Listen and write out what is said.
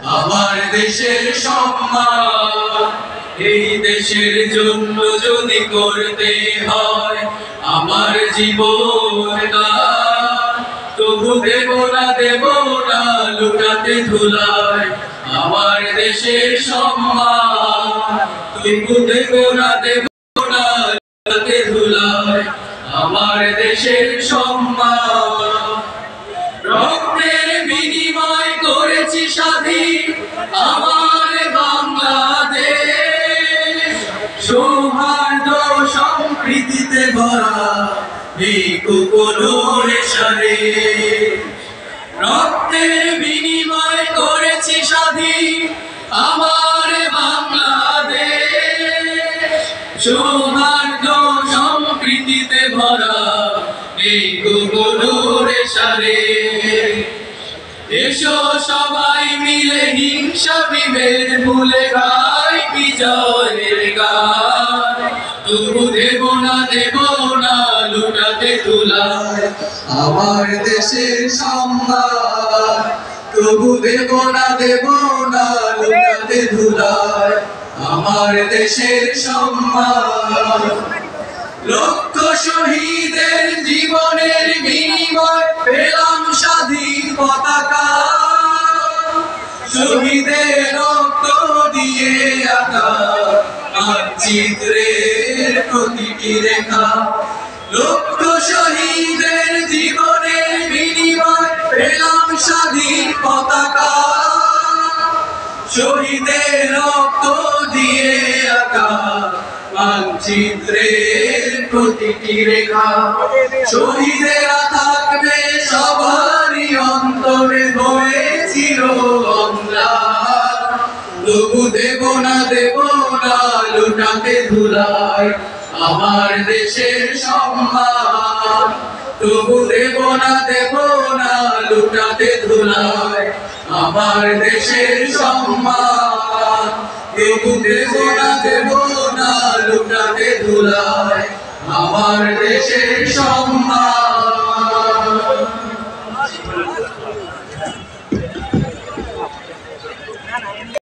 আমার দেশের সম্মান এই দেশের জন্য যদি করতে হয় আমার জীবন দান, তবু দেব না লুটাতে ধুলায় আমার দেশের সম্মান। তবু দেব না লুটাতে ধুলায় আমার দেশের সম্মান। রক্তের বিনিময় করেছি স্বাধীন আমার বাংলাদেশ, সৌহার্দ্য সম্প্রীতিতে ভরা এই কোকোনোর সারে। রক্তের বিনিময় করেছি স্বাধীন আমার বাংলাদেশ, সৌহার্দ্য সম্প্রীতিতে ভরা এই কোকোনোর সারে। এসো সবাই মিলে হিংসা বিভেদ ভুলে গাই বিজয়ের গান, তবু দেব না লুটাতে ধুলায় আমার দেশের সম্মান। তবু দেব না লুটাতে ধুলায় আমার দেশের সম্মান। লক্ষ শহীদের জীবনের বিনিময় পেলাম স্বাধীন পতাকা, শহীদের রক্ত দিয়ে আঁকা মানচিত্রের প্রতিটি রেখা। লক্ষ শহীদের জীবনের বিনিময় পেলাম স্বাধীন পতাকা, শহীদের রক্ত দিয়ে আঁকা মানচিত্রের প্রতিটি রেখা। শহীদেরা থাকবে সবারই অন্তরে হয়ে চির অম্লান, তবু দেব না লুটাতে ধুলায় আমার দেশের সম্মান। তবু দেব না লুটাতে ধুলায় আমার দেশের সম্মান। তবু দেব না লুটাতে ধুলায় আমার দেশের সম্মান।